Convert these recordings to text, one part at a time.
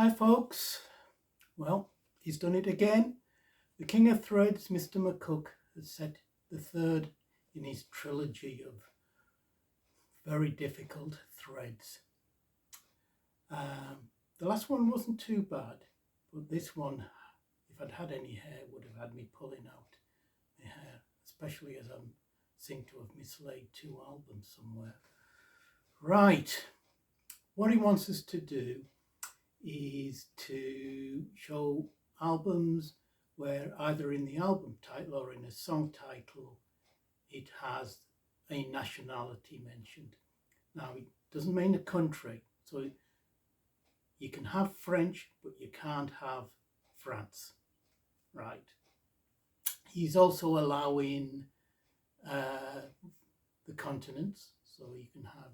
Hi folks, well, he's done it again. The King of Threads, Mr. McCook, has set the third in his trilogy of very difficult threads. The last one wasn't too bad, but this one, if I'd had any hair, would have had me pulling out my hair, especially as I seem to have mislaid two albums somewhere. Right, what he wants us to do is to show albums where either in the album title or in a song title it has a nationality mentioned. Now it doesn't mean a country, so you can have French but you can't have France, right? He's also allowing the continents, so you can have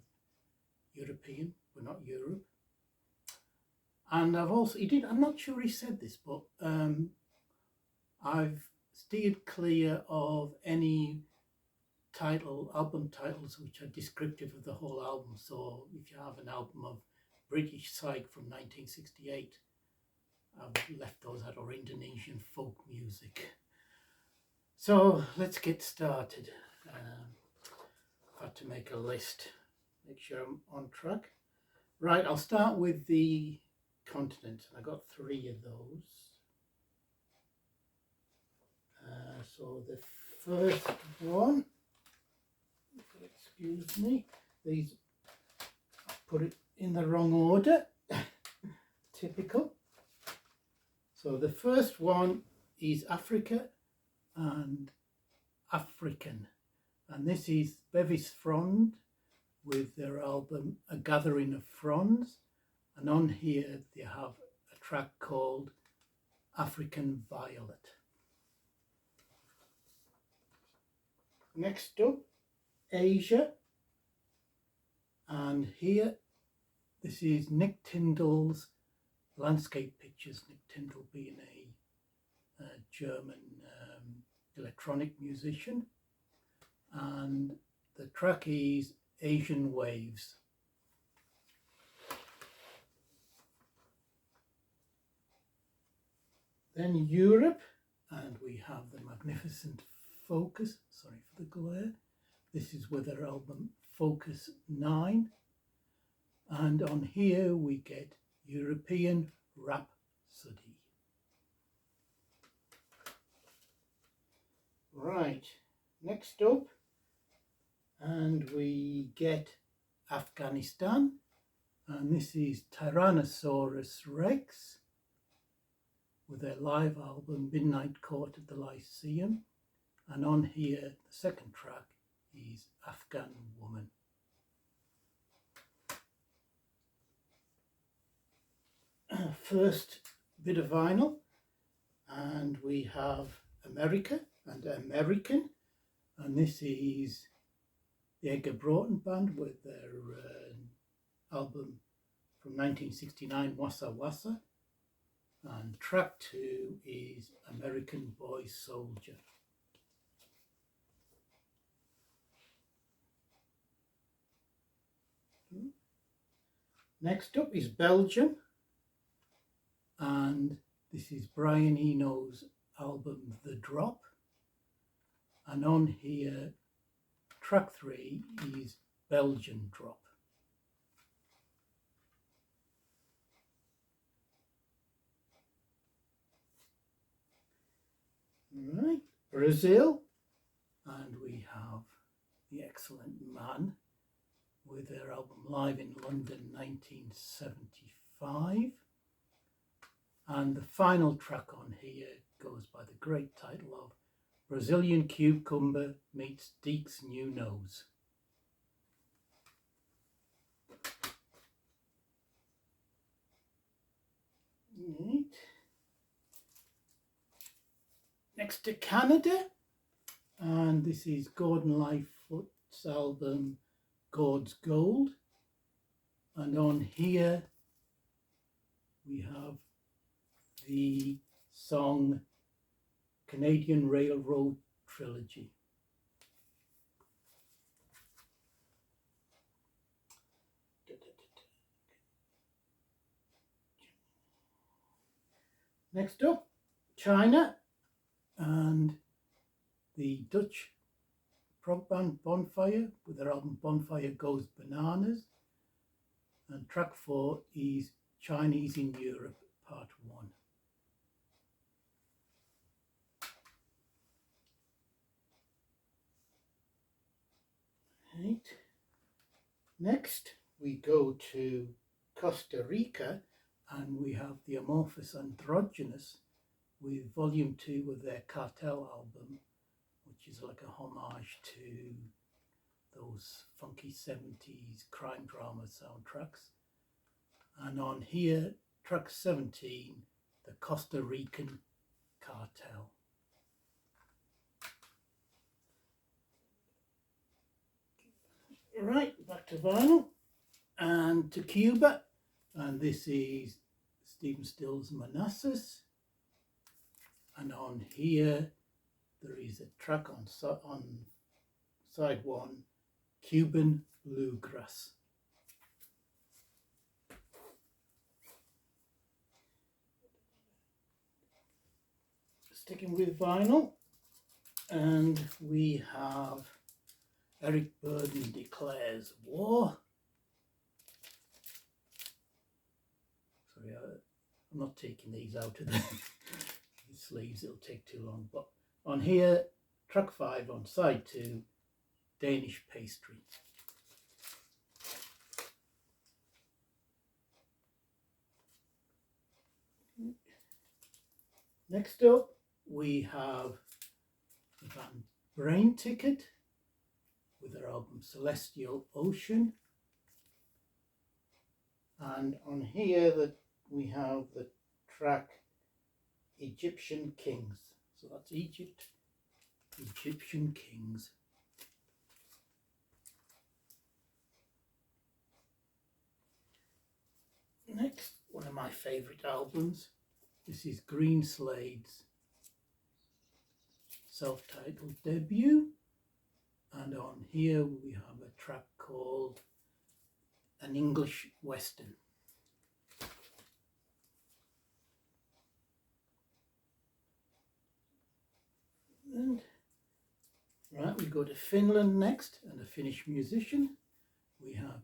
European but not Europe. And I'm not sure he said this, but I've steered clear of any album titles which are descriptive of the whole album. So if you have an album of British Psych from 1968, I've left those out, or Indonesian folk music. So let's get started. I've had to make a list, make sure I'm on track. Right, I'll start with the continent. I got 3 of those. So the first one, excuse me, these I put it in the wrong order. Typical. So the first one is Africa and African, and this is Bevis Frond with their album A Gathering of Fronds. And on here they have a track called African Violet. Next up, Asia. And here, this is Nick Tyndall's Landscape Pictures. Nick Tyndall being a German electronic musician. And the track is Asian Waves. Then Europe, and we have the magnificent Focus, sorry for the glare. This is with their album Focus 9. And on here we get European Rhapsody. Right, next up, and we get Afghanistan, and this is Tyrannosaurus Rex with their live album Midnight Court at the Lyceum. And on here, the second track is Afghan Woman. First bit of vinyl, and we have America and American, and this is the Edgar Broughton Band with their album from 1969, Wassa Wassa. And track 2 is American Boy Soldier. Next up is Belgium, and this is Brian Eno's album The Drop. And on here, track 3 is Belgian Drop. Right, Brazil, and we have the excellent Man with their album Live in London 1975. And the final track on here goes by the great title of Brazilian Cucumber Meets Deke's New Nose. Right. Next to Canada, and this is Gordon Lightfoot's album God's Gold, and on here we have the song Canadian Railroad Trilogy. Next up, China and the Dutch prog band Bonfire with their album Bonfire Goes Bananas. And track 4 is Chinese in Europe, part 1. Right. Next, we go to Costa Rica and we have the Amorphous Androgynous with volume 2 of their Cartel album, which is like a homage to those funky 70s crime drama soundtracks. And on here, track 17, the Costa Rican Cartel. Right, back to vinyl and to Cuba, and this is Stephen Still's Manassas, and on here there is a track on side 1, Cuban Bluegrass. Sticking with vinyl, and we have Eric Burdon Declares War. Sorry, I'm not taking these out of the sleeves, it'll take too long. But on here, track 5 on side 2, Danish Pastry. Next up, we have the band Brain Ticket with their album Celestial Ocean. And on here that we have the track Egyptian Kings. So that's Egypt, Egyptian Kings. Next, one of my favourite albums. This is Green Slade's self-titled debut. And on here we have a track called An English Western. And right, we go to Finland next, and a Finnish musician. We have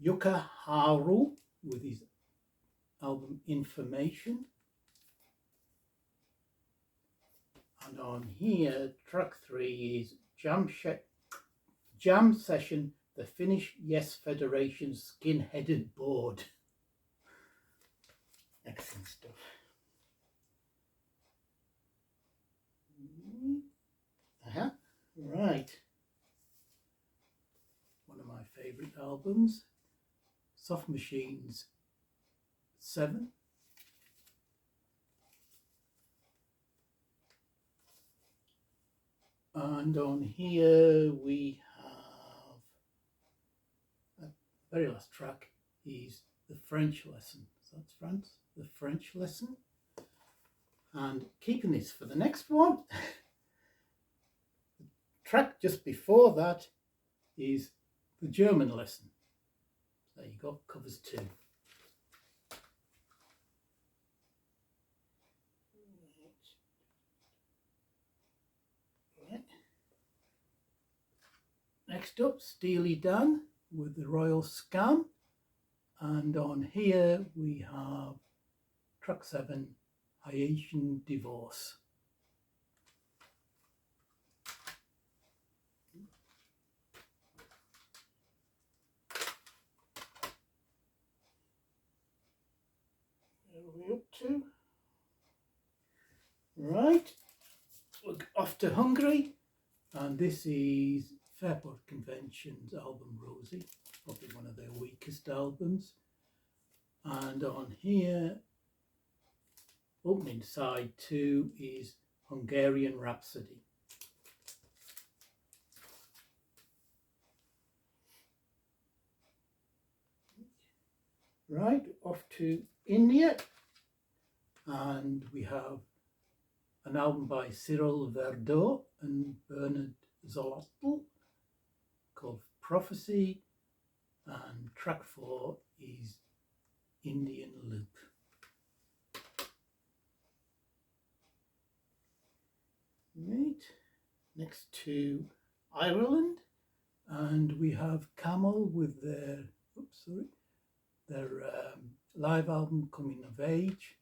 Jukka Haru with his album Information. And on here, track 3 is Jam Session, the Finnish Yes Federation Skin-Headed Board. Excellent stuff. Right. One of my favourite albums, Soft Machines 7. And on here we have a very last track is The French Lesson. So that's France, The French Lesson. And keeping this for the next one, the track just before that is The German Lesson. There you go, covers 2. Next up, Steely Dan with The Royal Scam. And on here we have track 7, Haitian Divorce. Where are we up to? Right, we're off to Hungary, and this is Fairport Convention's album Rosie, probably one of their weakest albums. And on here, opening side 2 is Hungarian Rhapsody. Right, off to India, and we have an album by Cyril Verdot and Bernard Zolotl called Prophecy, and track 4 is Indian Loop. next to Ireland, and we have Camel with their live album Coming of Age,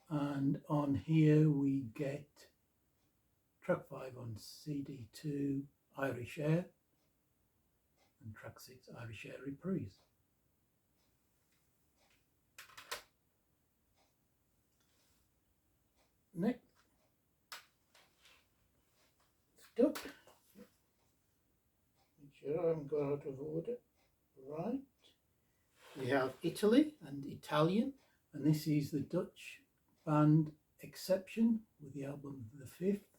and on here we get track 5 on CD2 Irish Air and track 6 Irish Air Reprise. Next up, make sure I haven't got out of order. Right, we have Italy and Italian, and this is the Dutch band Exception with the album The Fifth,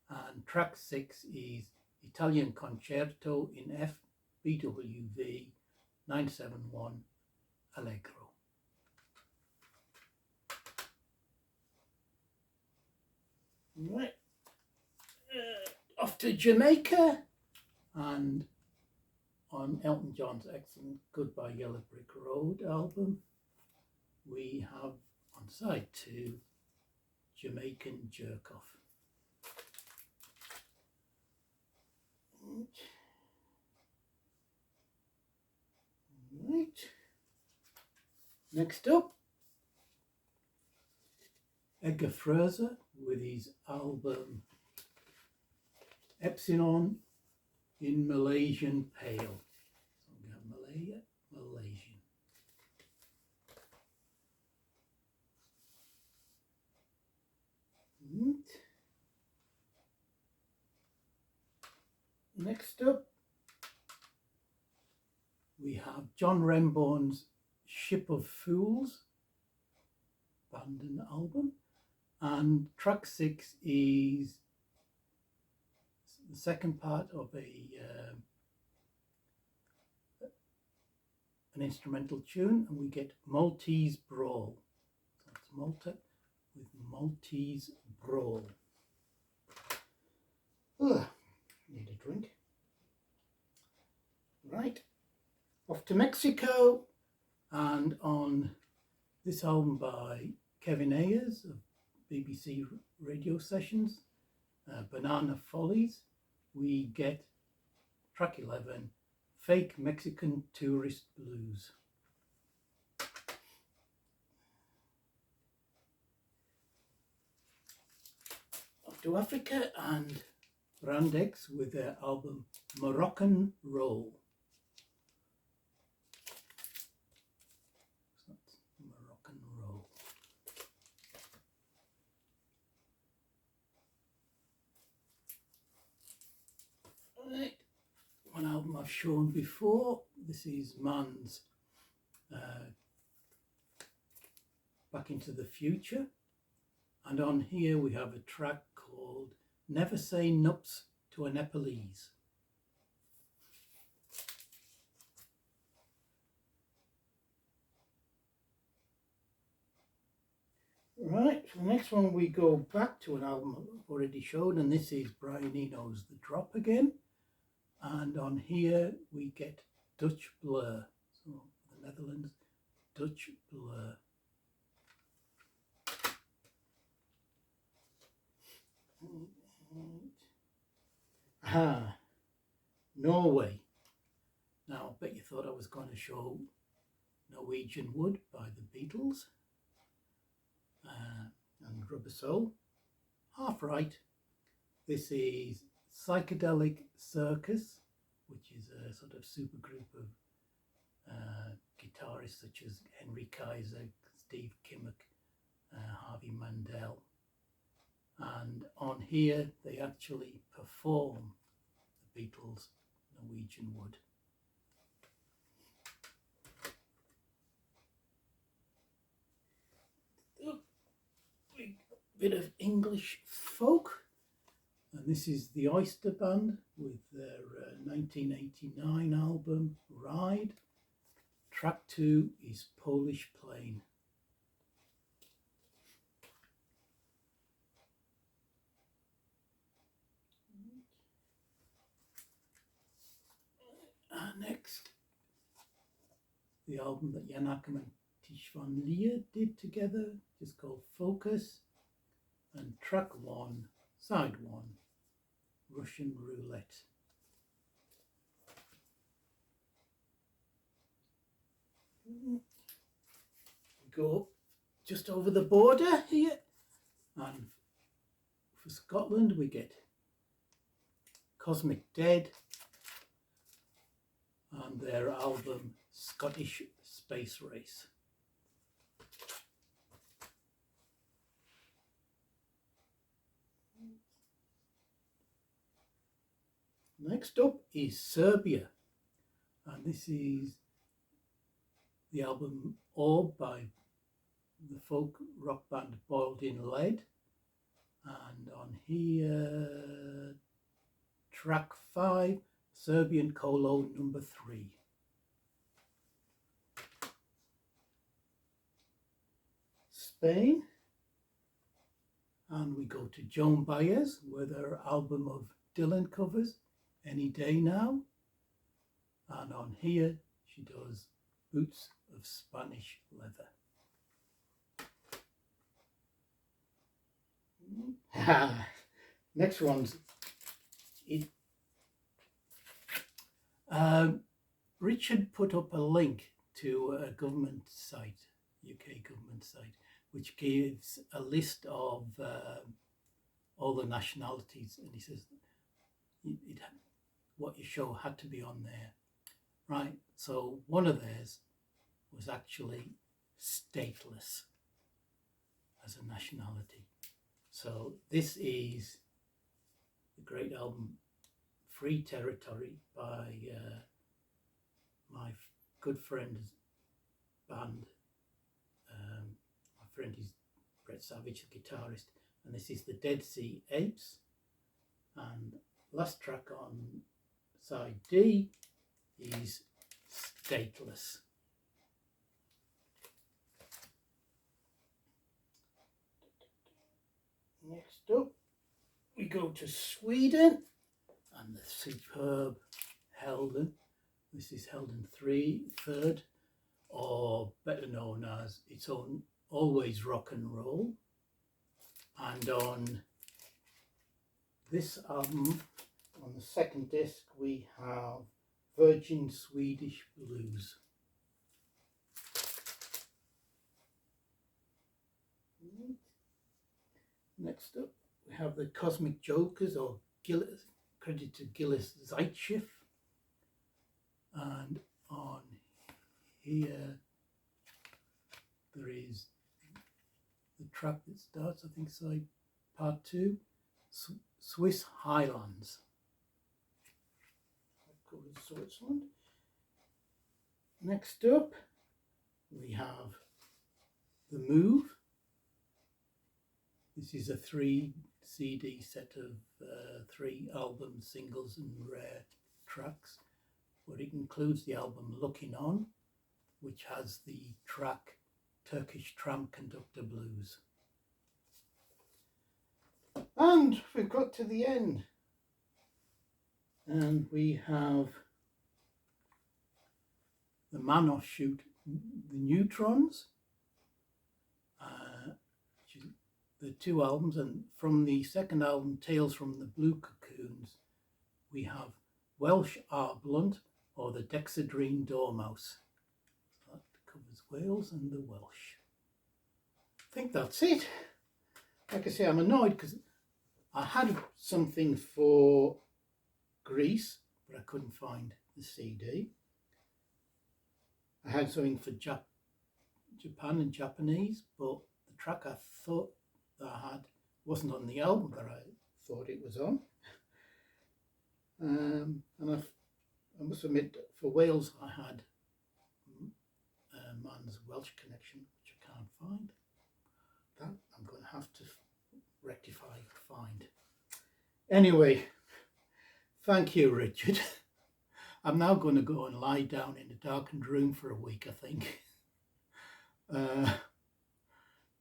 and track 6 is Italian Concerto in F BWV 971 Allegro. Right, off to Jamaica, and on Elton John's excellent Goodbye Yellow Brick Road album, we have on side 2 Jamaican Jerk Off. Right. Next up, Edgar Fraser with his album Epsilon in Malaysian Pale. So we have Malaysian. Next up, we have John Renbourn's Ship of Fools band and album, and track 6 is the second part of an instrumental tune, and we get Maltese Brawl. So that's Malta with Maltese Brawl. Ugh, need a drink. Right, off to Mexico, and on this album by Kevin Ayers of BBC Radio Sessions, Banana Follies, we get track 11, Fake Mexican Tourist Blues. Off to Africa, and Brand X with their album Moroccan Roll. So that's Moroccan Roll. Right, one album I've shown before. This is Man's Back into the Future, and on here we have a track called Never Say Nups to a Nepalese. Right, for the next one we go back to an album I've already shown, and this is Brian Eno's The Drop again, and on here we get Dutch Blur, so the Netherlands, Dutch Blur. Norway. Now, I bet you thought I was going to show Norwegian Wood by the Beatles and Rubber Soul. Half right. This is Psychedelic Circus, which is a sort of super group of guitarists such as Henry Kaiser, Steve Kimmock, Harvey Mandel. And on here they actually perform the Beatles' Norwegian Wood. A bit of English folk, and this is the Oyster Band with their 1989 album Ride. Track 2 is Polish Plain. Next, the album that Jan Akkerman and Tish van Leer did together, just called Focus, and track 1, Side 1, Russian Roulette. We go just over the border here, and for Scotland we get Cosmic Dead and their album Scottish Space Race. Next up is Serbia, and this is the album Orb by the folk rock band Boiled in Lead, and on here track 5, Serbian Colo number 3. Spain, and we go to Joan Baez with her album of Dylan covers, Any Day Now, and on here she does Boots of Spanish Leather. Next one's Richard put up a link to a government site, UK government site, which gives a list of all the nationalities, and he says what your show had to be on there, right? So one of theirs was actually stateless as a nationality. So this is the great album Free Territory by my good friend's band. My friend is Brett Savage, the guitarist, and this is the Dead Sea Apes. And last track on side D is Stateless. Next up, we go to Sweden and the superb Helden. This is Helden 3/3, or better known as its own Always Rock and Roll. And on this album, on the second disc, we have Virgin Swedish Blues. Next up, we have the Cosmic Jokers, or Gillis, credited to Gillis Zaitchev. And on here, there is the track that starts, I think, side part 2, Swiss Highlands. That covers Switzerland. Next up, we have The Move. This is a 3 CD set of 3 album singles and rare tracks, but it includes the album Looking On, which has the track Turkish Tram Conductor Blues. And we've got to the end, and we have the Man offshoot, The Neutrons, which is the 2 albums, and from the second album, Tales from the Blue Cocoons, we have Welsh Art Blunt, or the Dexedrine Dormouse. So that covers Wales and the Welsh. I think that's it. Like I say, I'm annoyed because I had something for Greece, but I couldn't find the CD. I had something for Japan and Japanese, but the track I thought that I had wasn't on the album that I thought it was on. And I must admit, for Wales, I had Man's Welsh Connection, which I can't find. That I'm going to have to rectify, find. Anyway, thank you, Richard. I'm now going to go and lie down in a darkened room for a week, I think.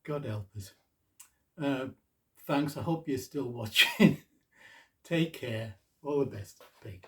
God help us. Thanks, I hope you're still watching. Take care. All the best, Pete.